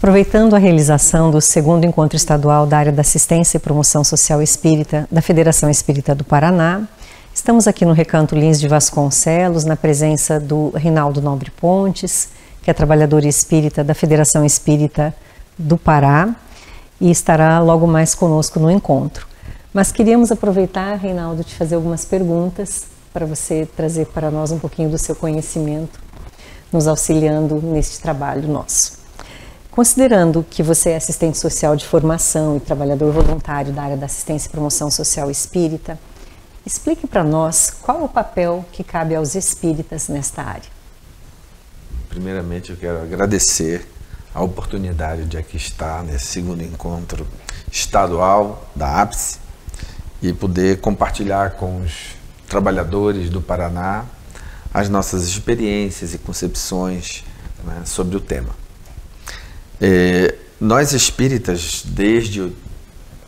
Aproveitando a realização do segundo encontro estadual da área da assistência e promoção social espírita da Federação Espírita do Paraná, estamos aqui no Recanto Lins de Vasconcelos, na presença do Reinaldo Nobre Pontes, que é trabalhador espírita da Federação Espírita do Pará, e estará logo mais conosco no encontro. Mas queríamos aproveitar, Reinaldo, de fazer algumas perguntas para você trazer para nós um pouquinho do seu conhecimento, nos auxiliando neste trabalho nosso. Considerando que você é assistente social de formação e trabalhador voluntário da área da assistência e promoção social espírita, explique para nós qual é o papel que cabe aos espíritas nesta área. Primeiramente, eu quero agradecer a oportunidade de aqui estar nesse segundo encontro estadual da APSE e poder compartilhar com os trabalhadores do Paraná as nossas experiências e concepções, né, sobre o tema. Nós espíritas, desde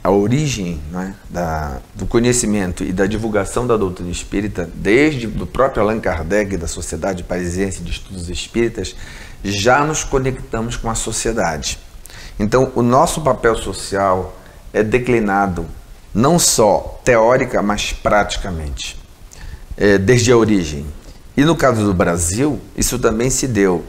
a origem, né, do conhecimento e da divulgação da doutrina espírita, desde o próprio Allan Kardec, da Sociedade Parisiense de Estudos Espíritas, já nos conectamos com a sociedade. Então, o nosso papel social é declinado não só teórica, mas praticamente, desde a origem. E no caso do Brasil, isso também se deu.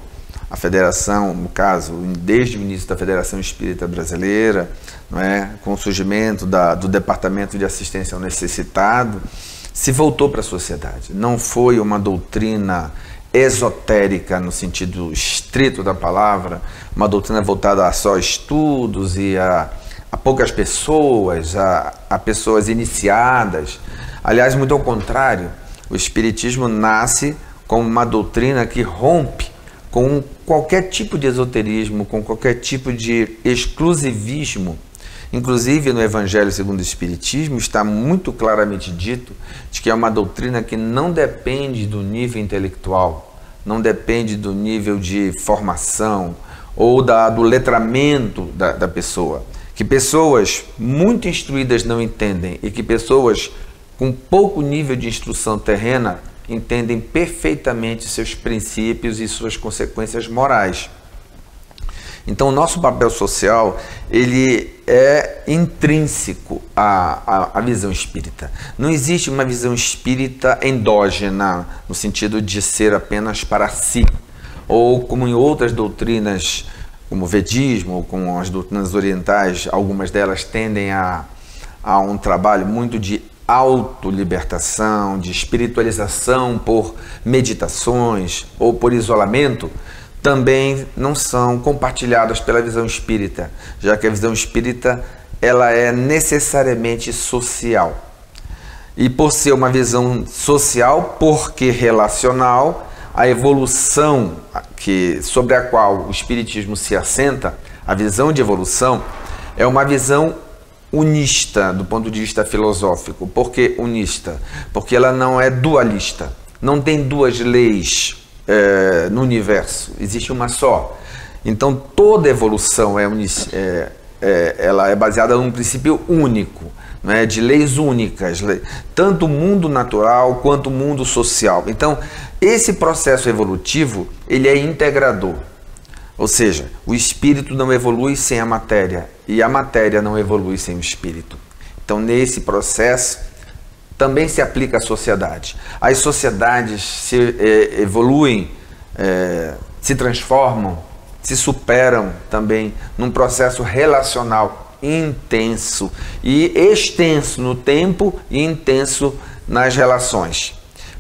A federação, no caso, desde o início da Federação Espírita Brasileira, não é, com o surgimento do Departamento de Assistência ao Necessitado, se voltou para a sociedade. Não foi uma doutrina esotérica no sentido estrito da palavra, uma doutrina voltada a só estudos e a poucas pessoas, a pessoas iniciadas. Aliás, muito ao contrário, o Espiritismo nasce como uma doutrina que rompe com qualquer tipo de esoterismo, com qualquer tipo de exclusivismo. Inclusive, no Evangelho segundo o Espiritismo, está muito claramente dito de que é uma doutrina que não depende do nível intelectual, não depende do nível de formação ou do letramento da pessoa. Que pessoas muito instruídas não entendem e que pessoas com pouco nível de instrução terrena entendem perfeitamente seus princípios e suas consequências morais. Então, o nosso papel social, ele é intrínseco à visão espírita. Não existe uma visão espírita endógena, no sentido de ser apenas para si, ou como em outras doutrinas, como o Vedismo, ou como as doutrinas orientais, algumas delas tendem a um trabalho muito de autolibertação, de espiritualização por meditações ou por isolamento, também não são compartilhadas pela visão espírita, já que a visão espírita ela é necessariamente social. E por ser uma visão social, porque relacional, a evolução sobre a qual o espiritismo se assenta, a visão de evolução, é uma visão unista do ponto de vista filosófico. Por que unista? Porque ela não é dualista, não tem duas leis no universo, existe uma só. Então toda evolução ela é baseada num princípio único, né, de leis únicas, tanto o mundo natural quanto o mundo social. Então esse processo evolutivo ele é integrador. Ou seja, o espírito não evolui sem a matéria e a matéria não evolui sem o espírito. Então, nesse processo, também se aplica à sociedade. As sociedades se evoluem, se transformam, se superam também num processo relacional intenso e extenso no tempo e intenso nas relações.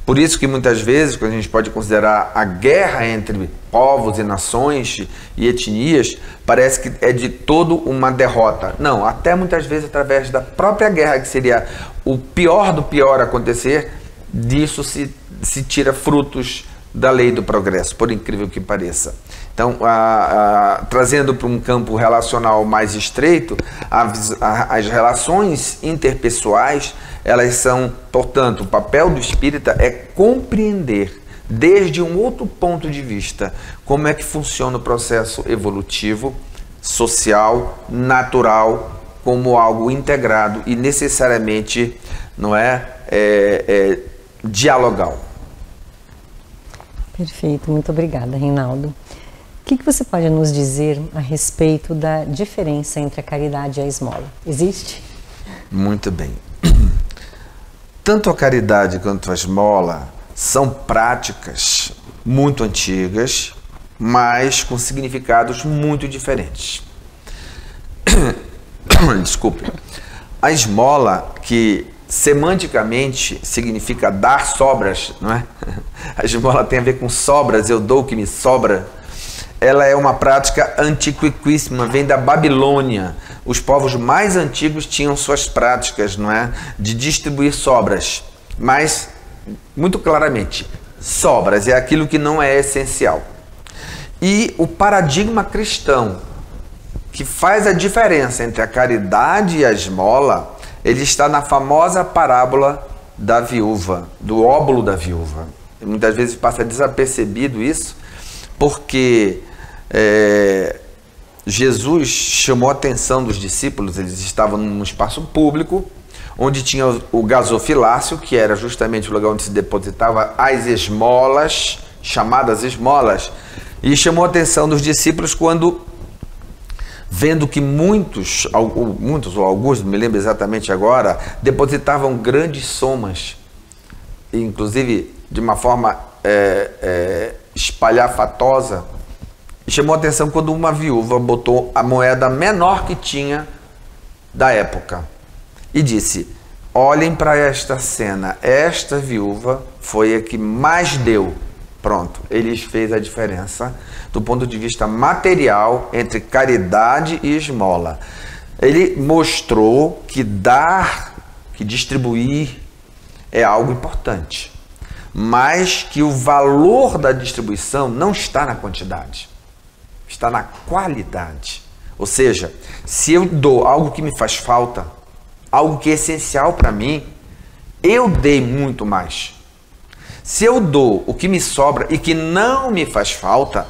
Por isso que muitas vezes, quando a gente pode considerar a guerra entre povos e nações e etnias, parece que é de todo uma derrota. Não, até muitas vezes através da própria guerra, que seria o pior do pior acontecer, disso se tira frutos da lei do progresso, por incrível que pareça. Então, trazendo para um campo relacional mais estreito, as relações interpessoais, elas são, portanto, o papel do espírita é compreender desde um outro ponto de vista como é que funciona o processo evolutivo, social, natural, como algo integrado e necessariamente não dialogal. Perfeito, muito obrigada, Reinaldo. que você pode nos dizer a respeito da diferença entre a caridade e a esmola? Existe? Muito bem. Tanto a caridade quanto a esmola são práticas muito antigas, mas com significados muito diferentes. Desculpe. A esmola, que semanticamente significa dar sobras, não é? A esmola tem a ver com sobras, eu dou o que me sobra. Ela é uma prática antiquíssima, vem da Babilônia. Os povos mais antigos tinham suas práticas, não é? De distribuir sobras, mas muito claramente, sobras é aquilo que não é essencial. E o paradigma cristão, que faz a diferença entre a caridade e a esmola, ele está na famosa parábola da viúva, do óbolo da viúva. E muitas vezes passa desapercebido isso, porque Jesus chamou a atenção dos discípulos. Eles estavam num espaço público, onde tinha o gasofilácio, que era justamente o lugar onde se depositava as esmolas, chamadas esmolas, e chamou a atenção dos discípulos quando, vendo que muitos ou alguns, não me lembro exatamente agora, depositavam grandes somas, inclusive de uma forma espalhafatosa, e chamou a atenção quando uma viúva botou a moeda menor que tinha da época e disse: olhem para esta cena, esta viúva foi a que mais deu. Pronto, ele fez a diferença do ponto de vista material entre caridade e esmola. Ele mostrou que dar, que distribuir é algo importante, mas que o valor da distribuição não está na quantidade, está na qualidade. Ou seja, se eu dou algo que me faz falta, algo que é essencial para mim, eu dei muito mais. Se eu dou o que me sobra e que não me faz falta,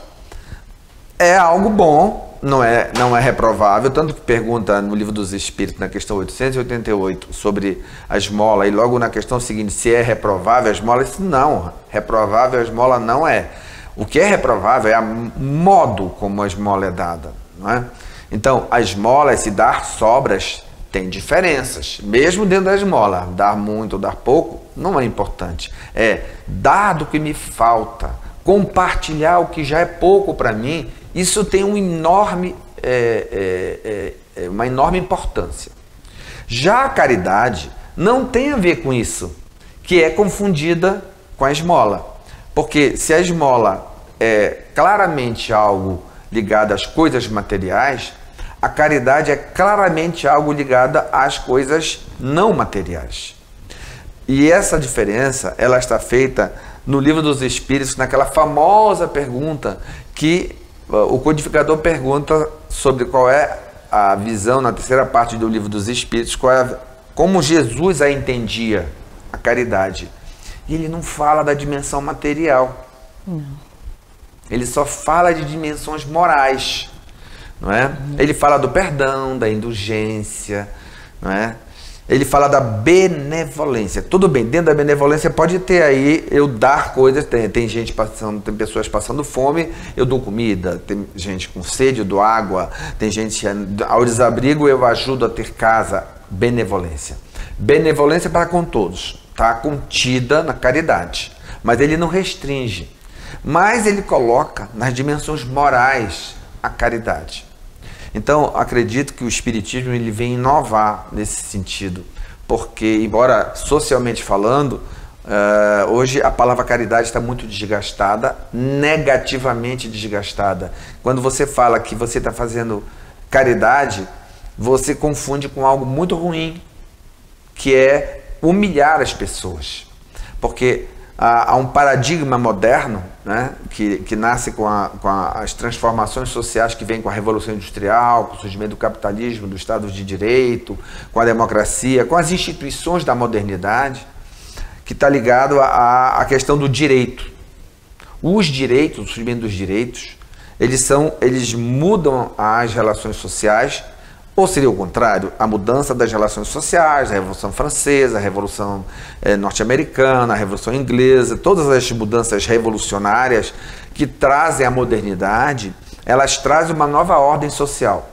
é algo bom, não é reprovável. Tanto que pergunta no Livro dos Espíritos, na questão 888, sobre a esmola, e logo na questão seguinte, se é reprovável a esmola, isso não, reprovável a esmola não é. O que é reprovável é o modo como a esmola é dada, não é? Então, a esmola, esse dar sobras, tem diferenças, mesmo dentro da esmola. Dar muito ou dar pouco não é importante. É dar do que me falta, compartilhar o que já é pouco para mim. Isso tem uma enorme importância. Já a caridade não tem a ver com isso, que é confundida com a esmola. Porque se a esmola é claramente algo ligado às coisas materiais, a caridade é claramente algo ligado às coisas não materiais. E essa diferença, ela está feita no Livro dos Espíritos, naquela famosa pergunta que o codificador pergunta sobre qual é a visão, na terceira parte do Livro dos Espíritos, como Jesus a entendia, a caridade. E ele não fala da dimensão material. Não. Ele só fala de dimensões morais. Não é? Ele fala do perdão, da indulgência, não é? Ele fala da benevolência. Tudo bem, dentro da benevolência pode ter aí eu dar coisas, tem gente passando, tem pessoas passando fome, eu dou comida, tem gente com sede, eu dou água, tem gente ao desabrigo, eu ajudo a ter casa. Benevolência. Benevolência para com todos, está contida na caridade, mas ele não restringe, mas ele coloca nas dimensões morais a caridade. Então, acredito que o Espiritismo ele vem inovar nesse sentido, porque, embora socialmente falando, hoje a palavra caridade está muito desgastada, negativamente desgastada. Quando você fala que você está fazendo caridade, você confunde com algo muito ruim, que é humilhar as pessoas. Porque há um paradigma moderno, né, que nasce com as transformações sociais que vêm com a Revolução Industrial, com o surgimento do capitalismo, do Estado de Direito, com a democracia, com as instituições da modernidade, que está ligado à questão do direito. Os direitos, o surgimento dos direitos, eles mudam as relações sociais. Ou seria o contrário, a mudança das relações sociais, a Revolução Francesa, a Revolução Norte-Americana, a Revolução Inglesa, todas as mudanças revolucionárias que trazem a modernidade, elas trazem uma nova ordem social.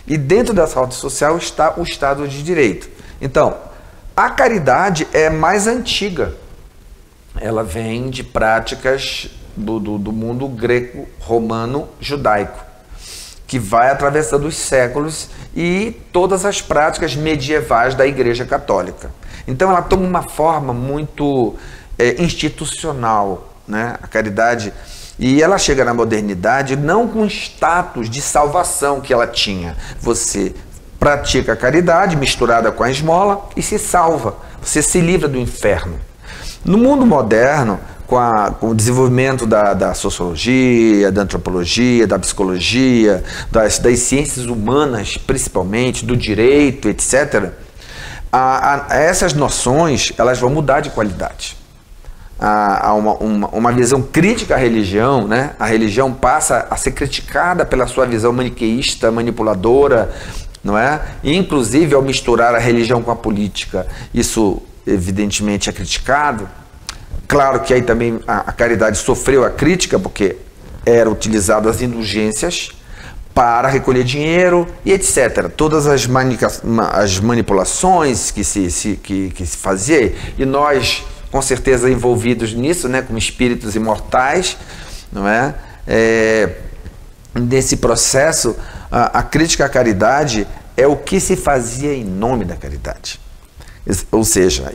E dentro dessa ordem social está o Estado de Direito. Então, a caridade é mais antiga. Ela vem de práticas do mundo greco-romano-judaico, que vai atravessando os séculos e todas as práticas medievais da Igreja Católica. Então ela toma uma forma muito institucional, né? A caridade, e ela chega na modernidade não com status de salvação que ela tinha. Você pratica a caridade misturada com a esmola e se salva, você se livra do inferno. No mundo moderno, com o desenvolvimento da sociologia, da antropologia, da psicologia, das ciências humanas, principalmente, do direito, etc., essas noções elas vão mudar de qualidade. Há uma visão crítica à religião, né? A religião passa a ser criticada pela sua visão maniqueísta, manipuladora, não é? E, inclusive, ao misturar a religião com a política, isso evidentemente é criticado. Claro que aí também a caridade sofreu a crítica, porque eram utilizadas as indulgências para recolher dinheiro e etc. Todas as manipulações que se fazia, e nós, com certeza, envolvidos nisso, né, como espíritos imortais, não é? Nesse processo, a crítica à caridade é o que se fazia em nome da caridade. Ou seja,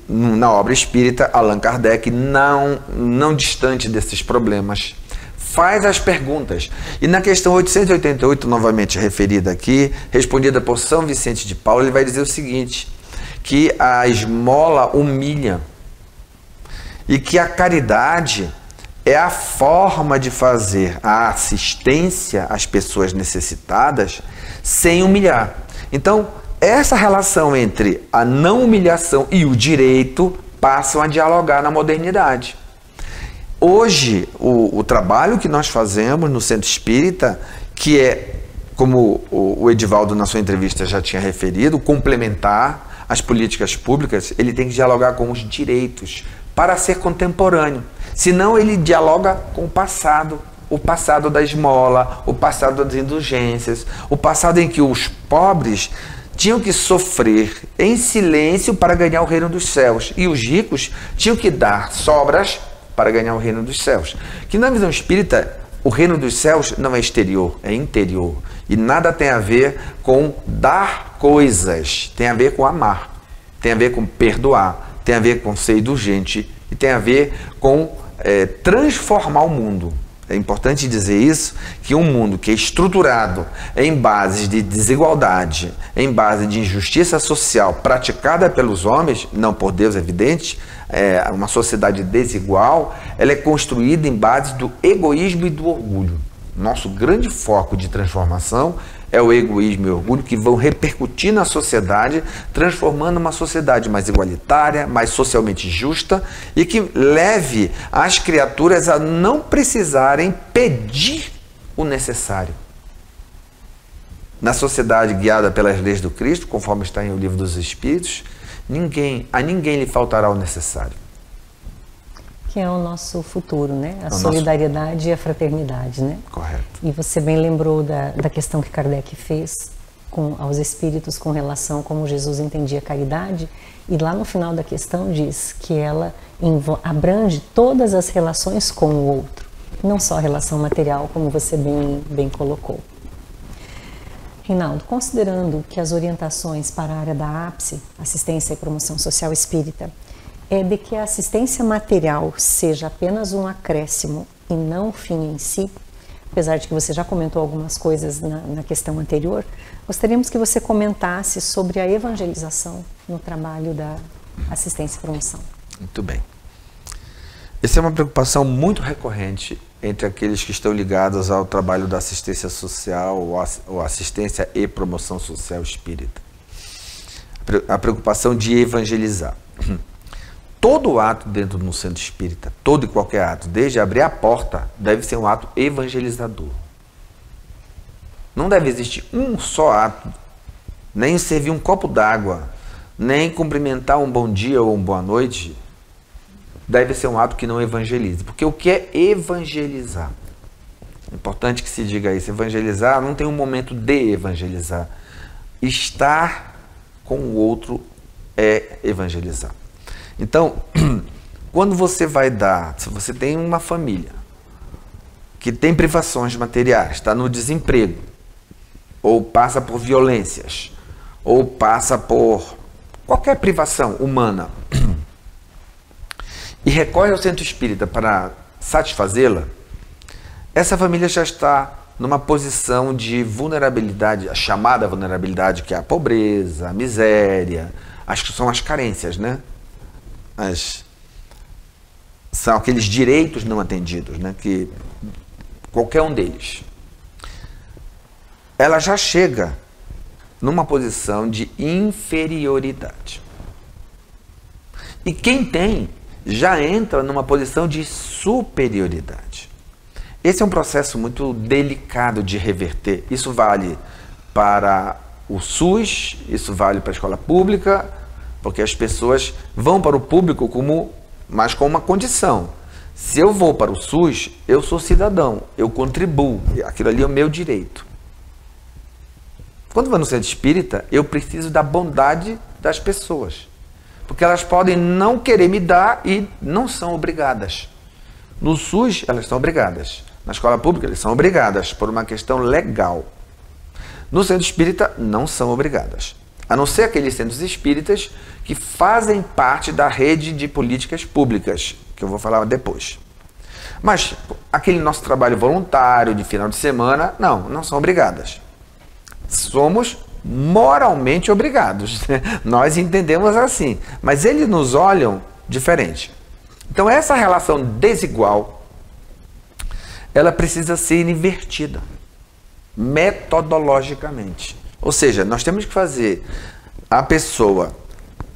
na obra espírita, Allan Kardec, não distante desses problemas, faz as perguntas. E na questão 888, novamente referida aqui, respondida por São Vicente de Paulo, ele vai dizer o seguinte, que a esmola humilha e que a caridade é a forma de fazer a assistência às pessoas necessitadas sem humilhar. Então, essa relação entre a não humilhação e o direito passam a dialogar na modernidade. Hoje, o trabalho que nós fazemos no Centro Espírita, que é, como o Edivaldo na sua entrevista já tinha referido, complementar as políticas públicas, ele tem que dialogar com os direitos para ser contemporâneo. Senão ele dialoga com o passado da esmola, o passado das indulgências, o passado em que os pobres tinham que sofrer em silêncio para ganhar o reino dos céus. E os ricos tinham que dar sobras para ganhar o reino dos céus. Que na visão espírita, o reino dos céus não é exterior, é interior. E nada tem a ver com dar coisas, tem a ver com amar, tem a ver com perdoar, tem a ver com ser indulgente e tem a ver com transformar o mundo. É importante dizer isso, que um mundo que é estruturado em bases de desigualdade, em base de injustiça social praticada pelos homens, não por Deus, é evidente, uma sociedade desigual, ela é construída em base do egoísmo e do orgulho. Nosso grande foco de transformação é o egoísmo e o orgulho, que vão repercutir na sociedade, transformando uma sociedade mais igualitária, mais socialmente justa e que leve as criaturas a não precisarem pedir o necessário. Na sociedade guiada pelas leis do Cristo, conforme está em O Livro dos Espíritos, a ninguém lhe faltará o necessário. Que é o nosso futuro, né? A solidariedade e a fraternidade, né? Correto. E você bem lembrou da questão que Kardec fez aos espíritos com relação a como Jesus entendia a caridade, e lá no final da questão diz que ela abrange todas as relações com o outro, não só a relação material, como você bem colocou. Reinaldo, considerando que as orientações para a área da APSE, Assistência e Promoção Social Espírita, é de que a assistência material seja apenas um acréscimo e não o fim em si, apesar de que você já comentou algumas coisas na questão anterior, gostaríamos que você comentasse sobre a evangelização no trabalho da assistência e promoção. Muito bem. Essa é uma preocupação muito recorrente entre aqueles que estão ligados ao trabalho da assistência social ou assistência e promoção social espírita. A preocupação de evangelizar. Todo ato dentro de um centro espírita, todo e qualquer ato, desde abrir a porta, deve ser um ato evangelizador. Não deve existir um só ato, nem servir um copo d'água, nem cumprimentar um bom dia ou uma boa noite, deve ser um ato que não evangelize. Porque o que é evangelizar? Importante que se diga isso. Evangelizar não tem um momento de evangelizar. Estar com o outro é evangelizar. Então, quando você vai dar, se você tem uma família que tem privações materiais, está no desemprego, ou passa por violências, ou passa por qualquer privação humana, e recorre ao centro espírita para satisfazê-la, essa família já está numa posição de vulnerabilidade, a chamada vulnerabilidade, que é a pobreza, a miséria, são as carências, né? São aqueles direitos não atendidos, né? Que qualquer um deles. Ela já chega numa posição de inferioridade. E quem tem já entra numa posição de superioridade. Esse é um processo muito delicado de reverter. Isso vale para o SUS, isso vale para a escola pública, porque as pessoas vão para o público mas com uma condição. Se eu vou para o SUS, eu sou cidadão, eu contribuo, aquilo ali é o meu direito. Quando eu vou no centro espírita, eu preciso da bondade das pessoas, porque elas podem não querer me dar e não são obrigadas. No SUS, elas são obrigadas. Na escola pública, elas são obrigadas por uma questão legal. No centro espírita, não são obrigadas. A não ser aqueles centros espíritas que fazem parte da rede de políticas públicas, que eu vou falar depois. Mas aquele nosso trabalho voluntário de final de semana, não são obrigadas. Somos moralmente obrigados. Nós entendemos assim, mas eles nos olham diferente. Então essa relação desigual, ela precisa ser invertida metodologicamente. Ou seja, nós temos que fazer a pessoa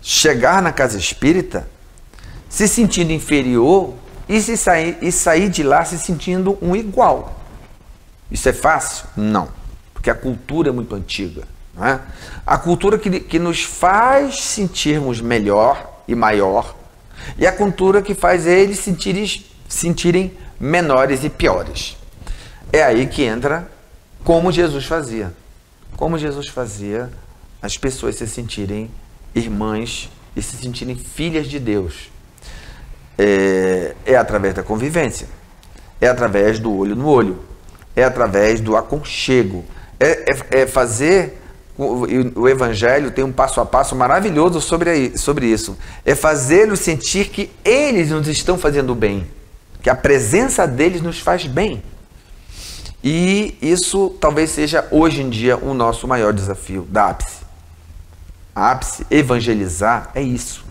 chegar na casa espírita se sentindo inferior e sair de lá se sentindo um igual. Isso é fácil? Não. Porque a cultura é muito antiga. Não é? A cultura que nos faz sentirmos melhor e maior, e a cultura que faz eles sentirem menores e piores. É aí que entra como Jesus fazia. Como Jesus fazia as pessoas se sentirem irmãs e se sentirem filhas de Deus. É através da convivência, é através do olho no olho, é através do aconchego, é fazer. O Evangelho tem um passo a passo maravilhoso sobre isso. É fazê-los sentir que eles nos estão fazendo bem, que a presença deles nos faz bem. E isso talvez seja hoje em dia o nosso maior desafio da ápice. A ápice, evangelizar, é isso.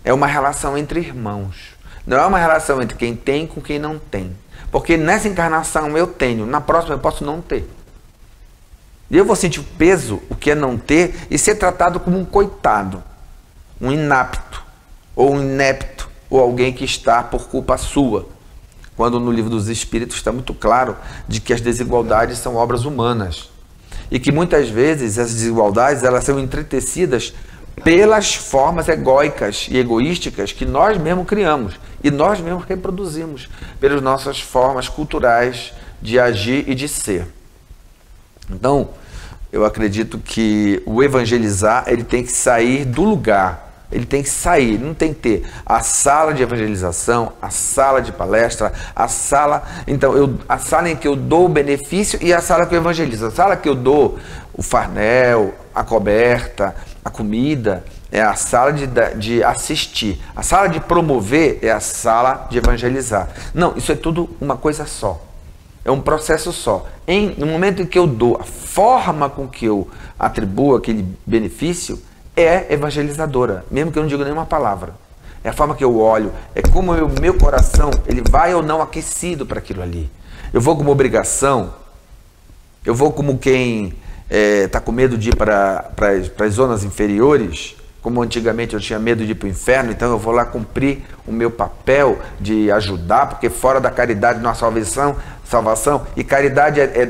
É uma relação entre irmãos. Não é uma relação entre quem tem com quem não tem. Porque nessa encarnação eu tenho, na próxima eu posso não ter. E eu vou sentir o peso, o que é não ter, e ser tratado como um coitado, um inapto, ou um inepto, ou alguém que está por culpa sua. Quando no Livro dos Espíritos está muito claro de que as desigualdades são obras humanas. E que muitas vezes as desigualdades elas são entretecidas pelas formas egóicas e egoísticas que nós mesmos criamos e nós mesmos reproduzimos pelas nossas formas culturais de agir e de ser. Então, eu acredito que o evangelizar ele tem que sair do lugar. Ele tem que sair, não tem que ter a sala de evangelização, a sala de palestra, a sala em que eu dou o benefício e a sala que eu evangelizo. A sala que eu dou o farnel, a coberta, a comida, é a sala de assistir. A sala de promover é a sala de evangelizar. Não, isso é tudo uma coisa só. É um processo só. No momento em que eu dou, a forma com que eu atribuo aquele benefício é evangelizadora, mesmo que eu não diga nenhuma palavra. É a forma que eu olho, é como o meu coração, ele vai ou não aquecido para aquilo ali. Eu vou como obrigação, eu vou como quem está com medo de ir para as zonas inferiores, como antigamente eu tinha medo de ir para o inferno, então eu vou lá cumprir o meu papel de ajudar, porque fora da caridade não há salvação, e caridade é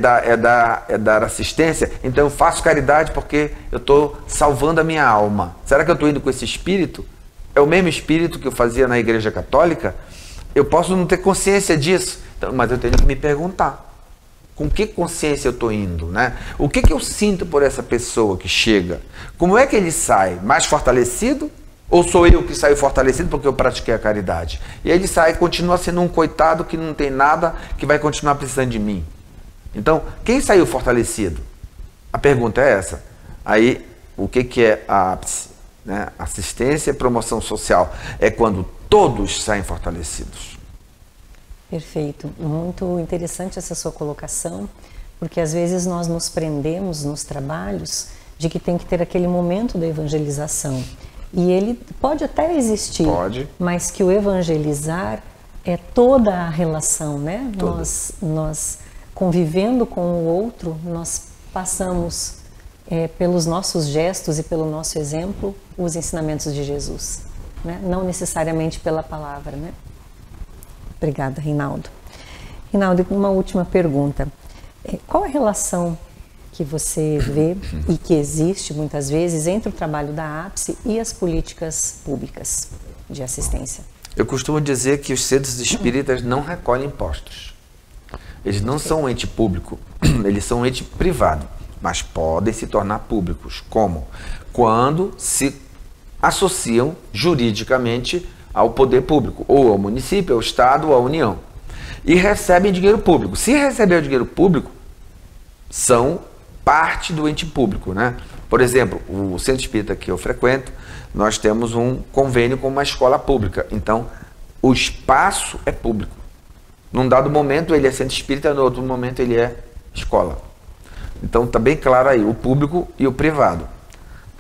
dar assistência, então eu faço caridade porque eu estou salvando a minha alma. Será que eu estou indo com esse espírito? É o mesmo espírito que eu fazia na Igreja Católica? Eu posso não ter consciência disso, mas eu tenho que me perguntar. Com que consciência eu estou indo, né? O que eu sinto por essa pessoa que chega? Como é que ele sai? Mais fortalecido? Ou sou eu que saio fortalecido porque eu pratiquei a caridade? E aí ele sai e continua sendo um coitado que não tem nada, que vai continuar precisando de mim. Então, quem saiu fortalecido? A pergunta é essa. Aí, o que é a ápice? Né? Assistência e promoção social é quando todos saem fortalecidos. Perfeito. Muito interessante essa sua colocação, porque às vezes nós nos prendemos nos trabalhos de que tem que ter aquele momento da evangelização. E ele pode até existir, pode, mas que o evangelizar é toda a relação, né? Toda. Nós convivendo com o outro, nós passamos pelos nossos gestos e pelo nosso exemplo os ensinamentos de Jesus, né? Não necessariamente pela palavra, né? Obrigada, Reinaldo. Reinaldo, uma última pergunta. Qual a relação que você vê e que existe muitas vezes entre o trabalho da ápice e as políticas públicas de assistência? Eu costumo dizer que os centros espíritas não recolhem impostos. Eles não são um ente público, eles são um ente privado, mas podem se tornar públicos. Como? Quando se associam juridicamente ao poder público, ou ao município, ao Estado, ou à União, e recebem dinheiro público. Se receber o dinheiro público, são parte do ente público, né? Por exemplo, o centro espírita que eu frequento, nós temos um convênio com uma escola pública, então o espaço é público. Num dado momento ele é centro espírita, no outro momento ele é escola. Então está bem claro aí, o público e o privado.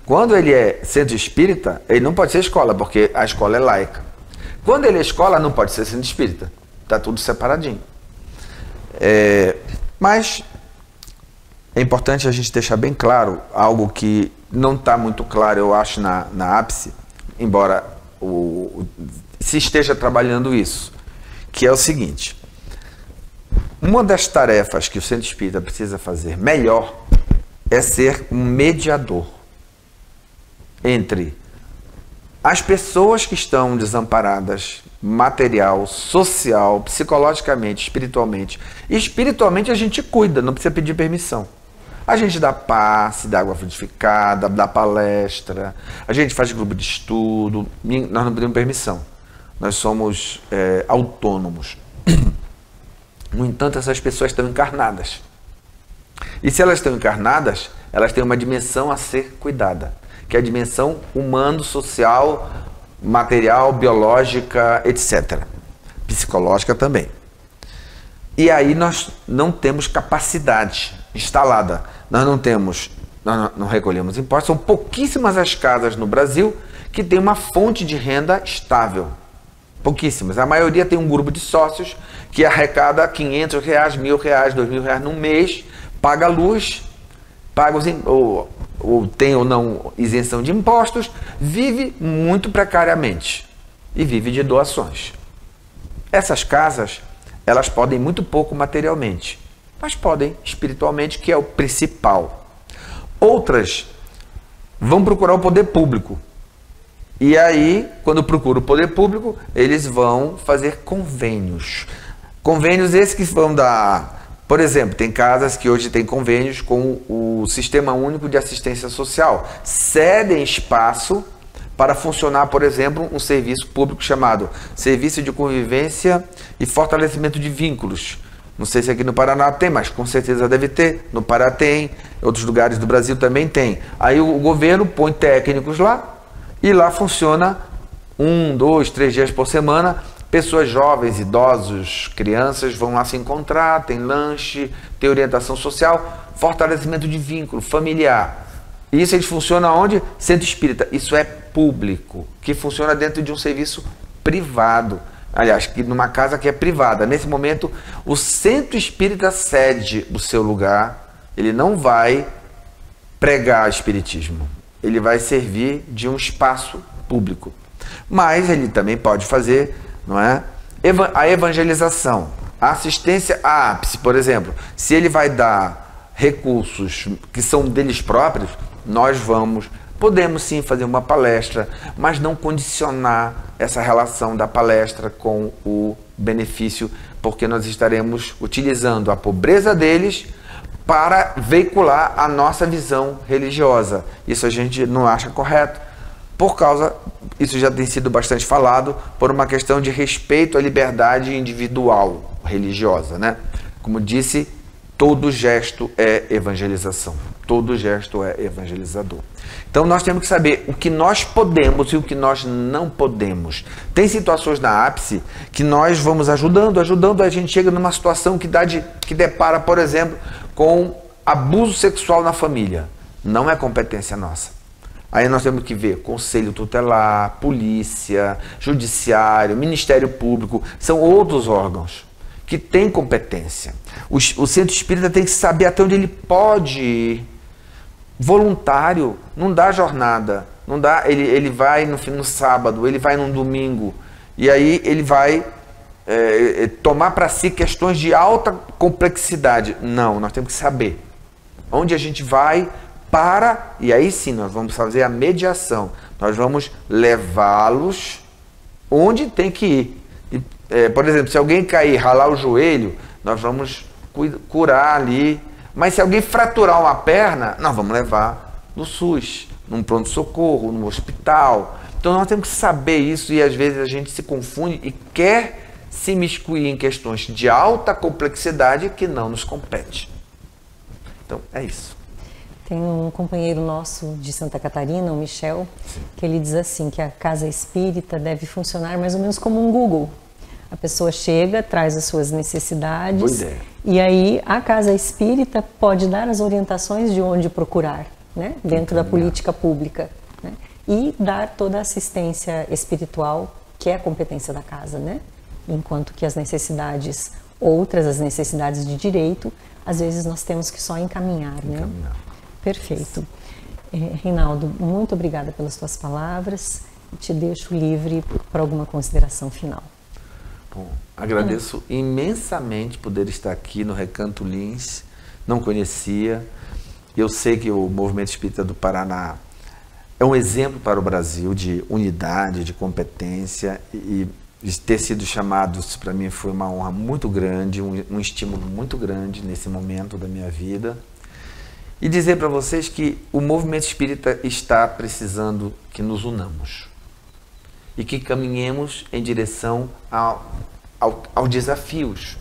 Quando ele é centro espírita, ele não pode ser escola, porque a escola é laica. Quando ele é escola, não pode ser centro espírita. Está tudo separadinho. Mas é importante a gente deixar bem claro algo que não está muito claro, eu acho, na ápice, embora se esteja trabalhando isso, que é o seguinte: uma das tarefas que o centro espírita precisa fazer melhor é ser um mediador entre as pessoas que estão desamparadas, material, social, psicologicamente, espiritualmente. E espiritualmente a gente cuida, não precisa pedir permissão. A gente dá passe, dá água frutificada, dá palestra, a gente faz grupo de estudo, nós não pedimos permissão. Nós somos autônomos. No entanto, essas pessoas estão encarnadas. E se elas estão encarnadas, elas têm uma dimensão a ser cuidada, que é a dimensão humano, social, material, biológica, etc. Psicológica também. E aí nós não temos capacidade instalada. Nós não recolhemos impostos. São pouquíssimas as casas no Brasil que tem uma fonte de renda estável. Pouquíssimas. A maioria tem um grupo de sócios que arrecada R$500, R$1.000, R$2.000 no mês, paga luz, paga ou tem ou não isenção de impostos, vive muito precariamente e vive de doações. Essas casas, elas podem muito pouco materialmente, mas podem espiritualmente, que é o principal. Outras vão procurar o poder público. E aí, quando procuram o poder público, eles vão fazer convênios. Convênios esses que vão dar... Por exemplo, tem casas que hoje têm convênios com o Sistema Único de Assistência Social. Cedem espaço para funcionar, por exemplo, um serviço público chamado Serviço de Convivência e Fortalecimento de Vínculos. Não sei se aqui no Paraná tem, mas com certeza deve ter. No Pará tem, em outros lugares do Brasil também tem. Aí o governo põe técnicos lá e lá funciona 1, 2, 3 dias por semana. Pessoas jovens, idosos, crianças vão lá se encontrar, tem lanche, tem orientação social, fortalecimento de vínculo familiar. E isso funciona onde? Centro espírita. Isso é público, que funciona dentro de um serviço privado. Aliás, que numa casa que é privada. Nesse momento, o centro espírita cede o seu lugar, ele não vai pregar espiritismo, ele vai servir de um espaço público. Mas ele também pode fazer, não é, a evangelização, a assistência à ápice, por exemplo. Se ele vai dar recursos que são deles próprios, nós podemos sim fazer uma palestra, mas não condicionar essa relação da palestra com o benefício. porque nós estaremos utilizando a pobreza deles para veicular a nossa visão religiosa. Isso a gente não acha correto, isso já tem sido bastante falado, por uma questão de respeito à liberdade individual religiosa, né? Como disse, todo gesto é evangelização, todo gesto é evangelizador. Então nós temos que saber o que nós podemos e o que nós não podemos. Tem situações na ápice que nós vamos ajudando, a gente chega numa situação que depara, por exemplo, com abuso sexual na família. Não é competência nossa. Aí nós temos que ver conselho tutelar, polícia, judiciário, Ministério Público, são outros órgãos que têm competência. O centro espírita tem que saber até onde ele pode ir. Voluntário, não dá jornada, não dá, ele vai no sábado, ele vai no domingo, e aí ele vai tomar para si questões de alta complexidade. Não, nós temos que saber onde a gente vai e aí sim nós vamos fazer a mediação, nós vamos levá-los onde tem que ir. Por exemplo, se alguém cair, ralar o joelho, nós vamos curar ali. Mas se alguém fraturar uma perna, nós vamos levar no SUS, num pronto-socorro, no hospital. Então nós temos que saber isso e às vezes a gente se confunde e quer se imiscuir em questões de alta complexidade que não nos compete. Então é isso. Tem um companheiro nosso de Santa Catarina, o Michel, que ele diz assim, que a casa espírita deve funcionar mais ou menos como um Google. A pessoa chega, traz as suas necessidades. Boa ideia. E aí a casa espírita pode dar as orientações de onde procurar, né? Dentro da política pública, né? E dar toda a assistência espiritual, que é a competência da casa, né? Enquanto que as necessidades, as necessidades de direito, às vezes nós temos que só encaminhar, né? Perfeito. Reinaldo, muito obrigada pelas tuas palavras. Te deixo livre para alguma consideração final. Bom, agradeço imensamente poder estar aqui no Recanto Lins, não conhecia. Eu sei que o Movimento Espírita do Paraná é um exemplo para o Brasil de unidade, de competência, e ter sido chamado, para mim foi uma honra muito grande, um estímulo muito grande nesse momento da minha vida. E dizer para vocês que o Movimento Espírita está precisando que nos unamos e que caminhemos em direção aos desafios.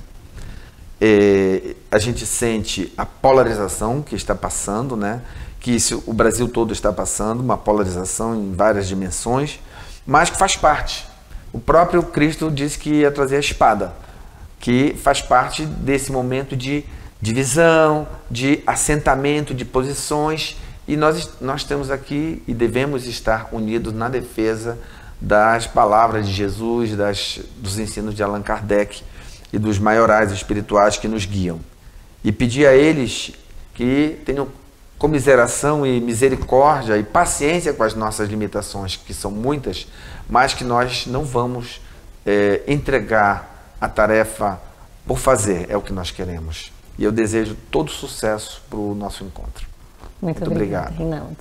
A gente sente a polarização que está passando, né? Que isso, o Brasil todo está passando, uma polarização em várias dimensões, mas que faz parte. O próprio Cristo disse que ia trazer a espada, que faz parte desse momento de divisão, de assentamento de posições, e nós temos aqui e devemos estar unidos na defesa das palavras de Jesus, dos ensinos de Allan Kardec e dos maiorais espirituais que nos guiam. E pedir a eles que tenham comiseração e misericórdia e paciência com as nossas limitações, que são muitas, mas que nós não vamos entregar a tarefa por fazer, é o que nós queremos. E eu desejo todo sucesso para o nosso encontro. Muito obrigado, Reinaldo.